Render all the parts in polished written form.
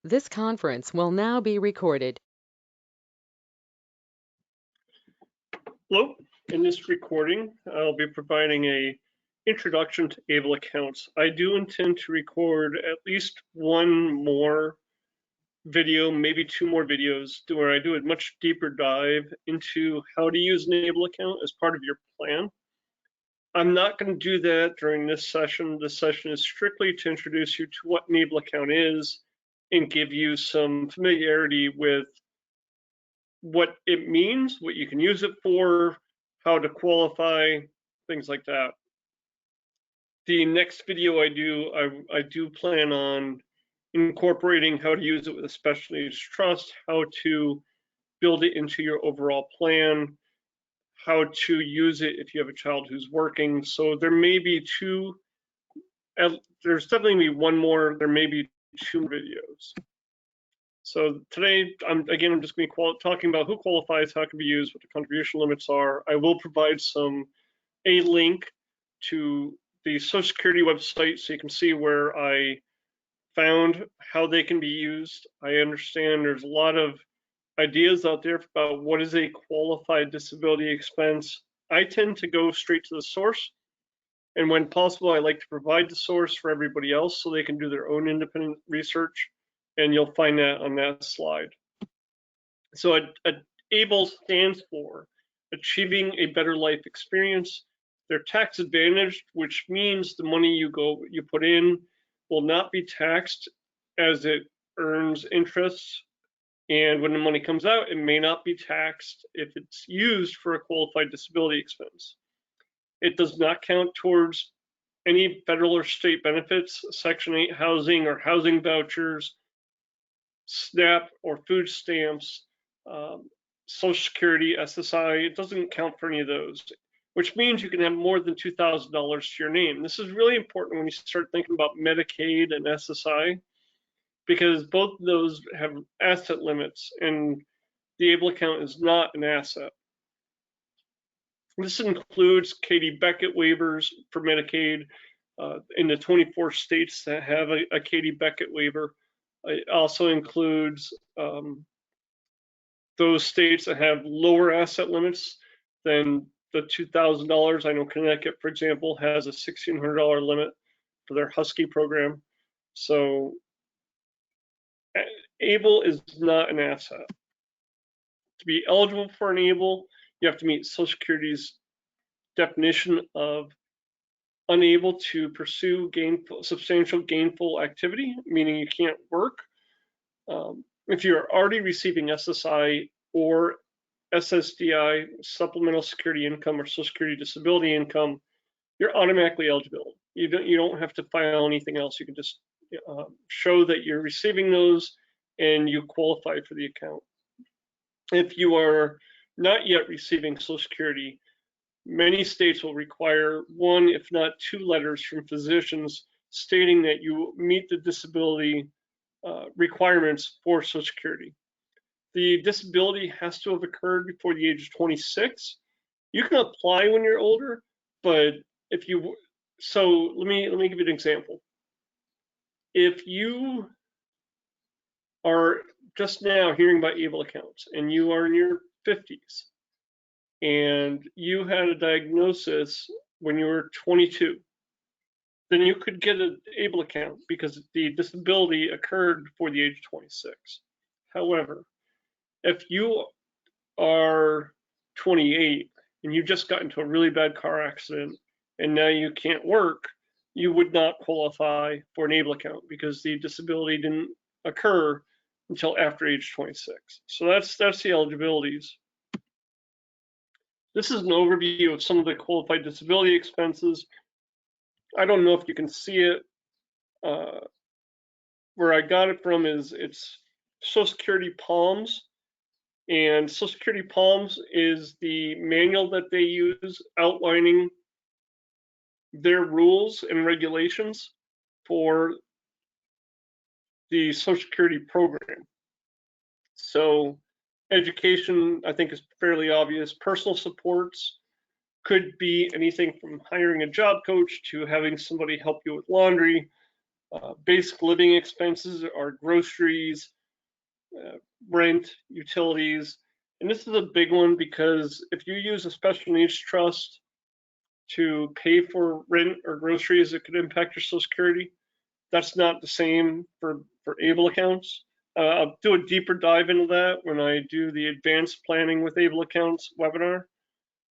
This conference will now be recorded. Hello, in this recording, I'll be providing a introduction to Able Accounts. I do intend to record at least one more video, maybe two more videos, where I do a much deeper dive into how to use an Able account as part of your plan. I'm not going to do that during this session. This session is strictly to introduce you to what an Able account is and give you some familiarity with what it means, what you can use it for, how to qualify, things like that. The next video I do plan on incorporating how to use it with a special needs trust, how to build it into your overall plan, how to use it if you have a child who's working. So there may be there's definitely one more, there may be two videos. So today, I'm just going to be talking about who qualifies, how it can be used, what the contribution limits are. I will provide a link to the Social Security website so you can see where I found how they can be used. I understand there's a lot of ideas out there about what is a qualified disability expense. I tend to go straight to the source. And when possible, I like to provide the source for everybody else so they can do their own independent research. And you'll find that on that slide. So ABLE stands for Achieving a Better Life Experience. They're tax advantaged, which means the money you put in will not be taxed as it earns interest. And when the money comes out, it may not be taxed if it's used for a qualified disability expense. It does not count towards any federal or state benefits, Section 8 housing or housing vouchers, SNAP or food stamps, Social Security, SSI. It doesn't count for any of those, which means you can have more than $2,000 to your name. This is really important when you start thinking about Medicaid and SSI, because both of those have asset limits, and the ABLE account is not an asset. This includes Katie Beckett waivers for Medicaid in the 24 states that have a Katie Beckett waiver. It also includes those states that have lower asset limits than the $2,000. I know Connecticut, for example, has a $1,600 limit for their Husky program. So ABLE is not an asset. To be eligible for an ABLE, you have to meet Social Security's definition of unable to pursue substantial gainful activity, meaning you can't work. If you're already receiving SSI or SSDI, supplemental security income, or Social Security disability income, you're automatically eligible. You don't have to file anything else. You can just show that you're receiving those and you qualify for the account. If you are not yet receiving Social Security, many states will require one, if not two letters from physicians stating that you meet the disability requirements for Social Security. The disability has to have occurred before the age of 26. You can apply when you're older, but let me give you an example. If you are just now hearing about ABLE accounts and you are in your 50s and you had a diagnosis when you were 22, then you could get an ABLE account because the disability occurred before the age of 26. However, if you are 28 and you just got into a really bad car accident and now you can't work, you would not qualify for an ABLE account because the disability didn't occur until after age 26. So that's the eligibilities. This is an overview of some of the qualified disability expenses. I don't know if you can see it. Where I got it from is it's Social Security Palms. And Social Security Palms is the manual that they use outlining their rules and regulations for the Social Security program. So education, I think, is fairly obvious. Personal supports could be anything from hiring a job coach to having somebody help you with laundry. Basic living expenses are groceries, rent, utilities. And this is a big one because if you use a special needs trust to pay for rent or groceries, it could impact your Social Security. That's not the same for ABLE accounts. I'll do a deeper dive into that when I do the advanced planning with ABLE accounts webinar.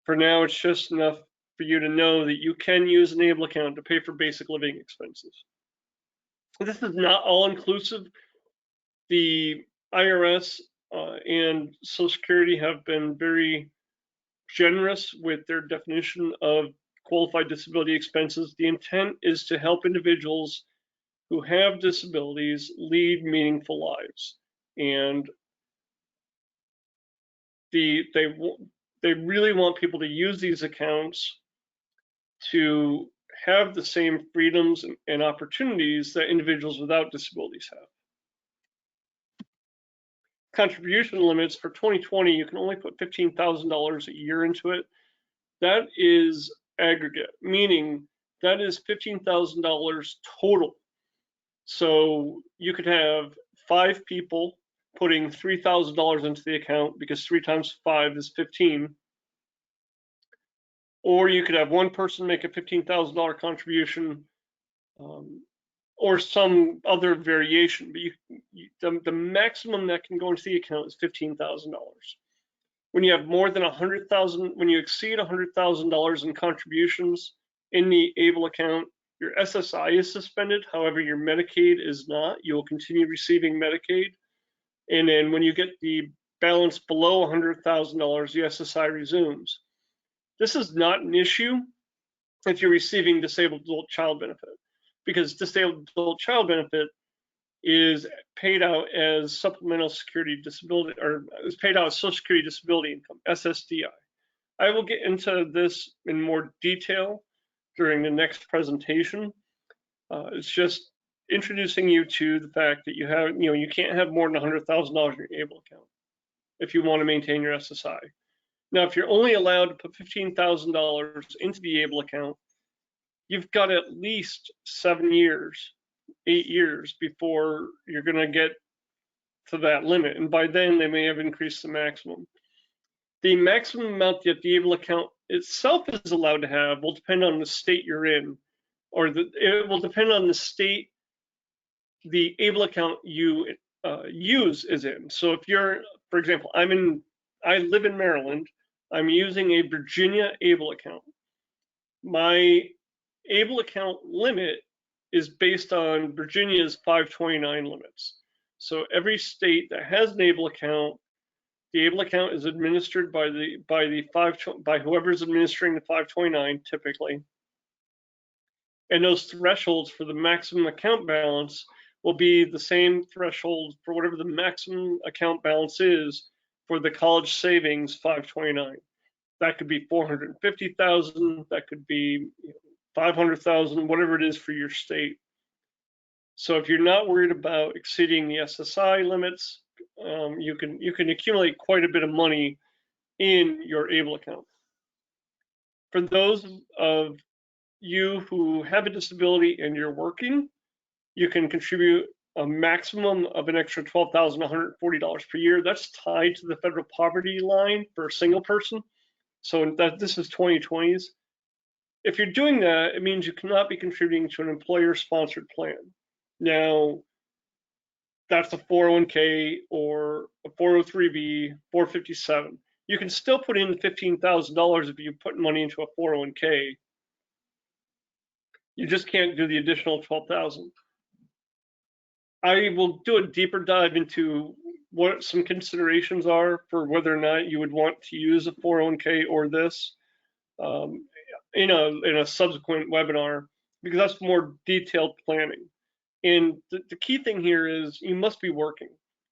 For now, it's just enough for you to know that you can use an ABLE account to pay for basic living expenses. This is not all inclusive. The IRS and Social Security have been very generous with their definition of qualified disability expenses. The intent is to help individuals who have disabilities lead meaningful lives. And they really want people to use these accounts to have the same freedoms and opportunities that individuals without disabilities have. Contribution limits for 2020, you can only put $15,000 a year into it. That is aggregate, meaning that is $15,000 total. So you could have 5 people putting $3,000 into the account because 3 times 5 is 15. Or you could have one person make a $15,000 contribution, or some other variation. But the maximum that can go into the account is $15,000. When you have more than 100,000, when you exceed $100,000 in contributions in the ABLE account, your SSI is suspended. However, your Medicaid is not. You will continue receiving Medicaid. And then when you get the balance below $100,000, the SSI resumes. This is not an issue if you're receiving disabled adult child benefit, because disabled adult child benefit is paid out as supplemental security disability, or is paid out as Social Security disability income, SSDI. I will get into this in more detail during the next presentation. It's just introducing you to the fact that you can't have more than $100,000 in your ABLE account if you want to maintain your SSI. Now, if you're only allowed to put $15,000 into the ABLE account, you've got at least 7 years, 8 years before you're going to get to that limit. And by then, they may have increased the maximum. The maximum amount that the ABLE account itself is allowed to have will depend on the state you're in, or it will depend on the state the ABLE account you use is in. So if you're, for example, I live in Maryland. I'm using a Virginia ABLE account. My ABLE account limit is based on Virginia's 529 limits. So every state that has an ABLE account, the ABLE account is administered by whoever's administering the 529 typically. And those thresholds for the maximum account balance will be the same threshold for whatever the maximum account balance is for the college savings 529. That could be 450,000, that could be 500,000, whatever it is for your state. So if you're not worried about exceeding the SSI limits, you can accumulate quite a bit of money in your ABLE account. For those of you who have a disability and you're working, you can contribute a maximum of an extra $12,140 per year. That's tied to the federal poverty line for a single person. So this is 2020s. If you're doing that, it means you cannot be contributing to an employer-sponsored plan. Now, that's a 401k or a 403b, 457. You can still put in $15,000 if you put money into a 401k. You just can't do the additional 12,000. I will do a deeper dive into what some considerations are for whether or not you would want to use a 401k or this in a subsequent webinar, because that's more detailed planning. And the key thing here is you must be working.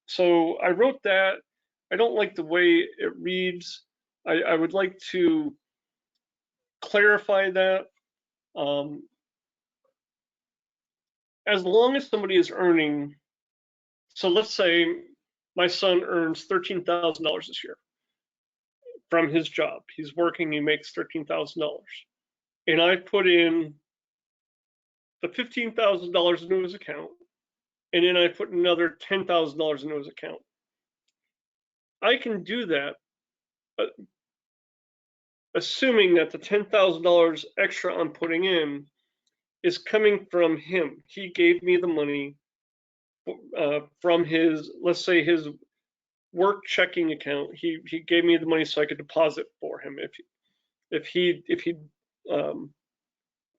So I wrote that. I don't like the way it reads. I would like to clarify that. As long as somebody is earning, so let's say my son earns $13,000 this year from his job. He's working, he makes $13,000. And I put in the $15,000 into his account, and then I put another $10,000 into his account. I can do that, assuming that the $10,000 extra I'm putting in is coming from him. He gave me the money from his, let's say, his work checking account. He gave me the money so I could deposit for him if he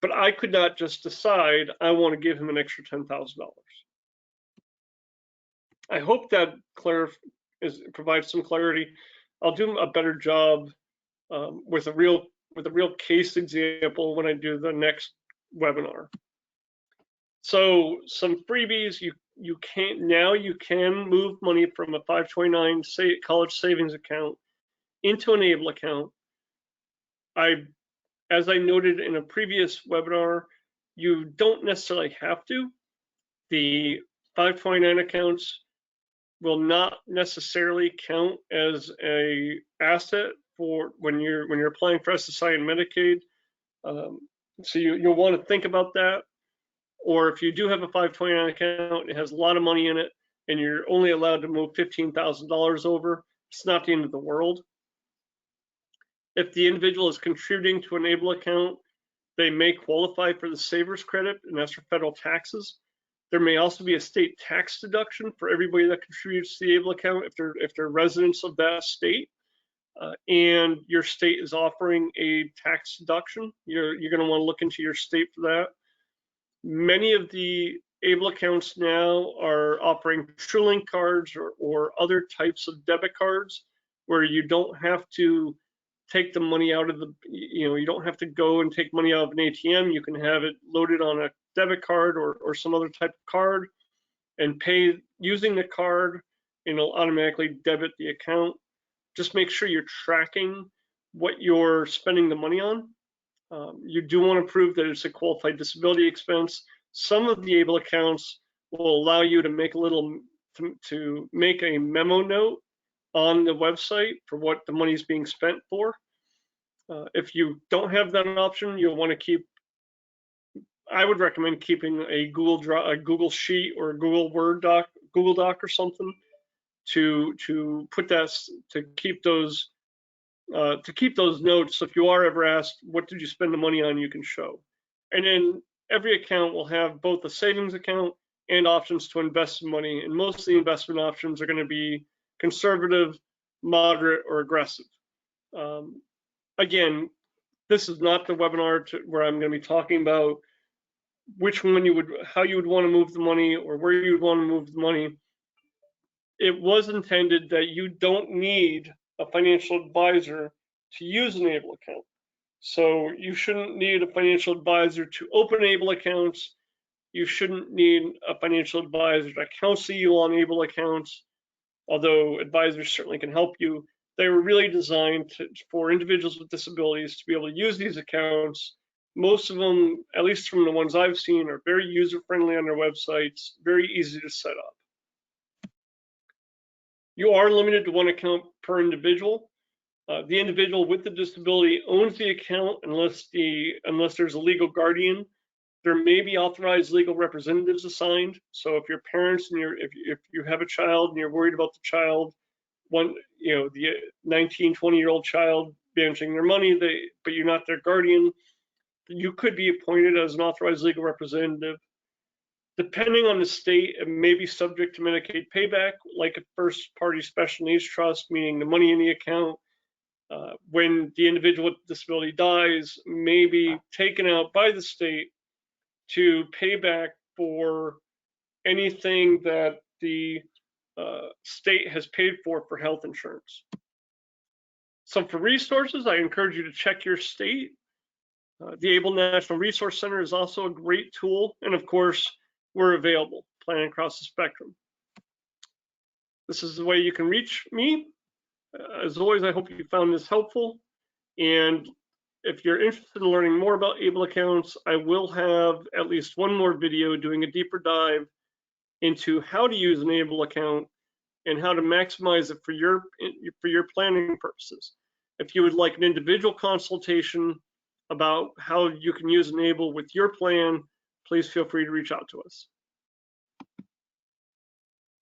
but I could not just decide I want to give him an extra $10,000. I hope that provides some clarity. I'll do a better job with a real case example when I do the next webinar. So some freebies, you can move money from a 529 college savings account into an ABLE account. As I noted in a previous webinar, you don't necessarily have to. The 529 accounts will not necessarily count as a asset for when you're applying for SSI and Medicaid. So you'll want to think about that. Or if you do have a 529 account, it has a lot of money in it, and you're only allowed to move $15,000 over, it's not the end of the world. If the individual is contributing to an ABLE account, they may qualify for the Savers Credit, and that's for federal taxes. There may also be a state tax deduction for everybody that contributes to the ABLE account if they're residents of that state, and your state is offering a tax deduction. You're going to want to look into your state for that. Many of the ABLE accounts now are offering TrueLink cards or other types of debit cards where you don't have to take the money out of you don't have to go and take money out of an ATM. You can have it loaded on a debit card or some other type of card and pay using the card, and it'll automatically debit the account. Just make sure you're tracking what you're spending the money on. You do want to prove that it's a qualified disability expense. Some of the ABLE accounts will allow you to make to make a memo note on the website for what the money is being spent for. If you don't have that option, you'll want to I would recommend keeping a Google Sheet or a Google Word doc, Google Doc or something to put that, to keep those notes. So if you are ever asked, what did you spend the money on, you can show. And then every account will have both a savings account and options to invest money. And most of the investment options are going to be conservative, moderate, or aggressive. Again, this is not the webinar where I'm going to be talking about how you would want to move the money or where you would want to move the money. It was intended that you don't need a financial advisor to use an ABLE account. So you shouldn't need a financial advisor to open ABLE accounts. You shouldn't need a financial advisor to counsel you on ABLE accounts, although advisors certainly can help you. They were really designed for individuals with disabilities to be able to use these accounts. Most of them, at least from the ones I've seen, are very user-friendly on their websites, very easy to set up. You are limited to one account per individual. The individual with the disability owns the account unless there's a legal guardian. There may be authorized legal representatives assigned. So if your parents and if you have a child and you're worried about the child, the 19, 20-year-old child managing their money, but you're not their guardian, you could be appointed as an authorized legal representative. Depending on the state, it may be subject to Medicaid payback, like a first-party special needs trust, meaning the money in the account, when the individual with disability dies, may be taken out by the state to pay back for anything that the state has paid for health insurance. So for resources, I encourage you to check your state. The ABLE National Resource Center is also a great tool, and of course, we're available, planning across the spectrum. This is the way you can reach me. As always, I hope you found this helpful. And if you're interested in learning more about ABLE accounts, I will have at least one more video doing a deeper dive into how to use an ABLE account and how to maximize it for your planning purposes. If you would like an individual consultation about how you can use an ABLE with your plan, please feel free to reach out to us.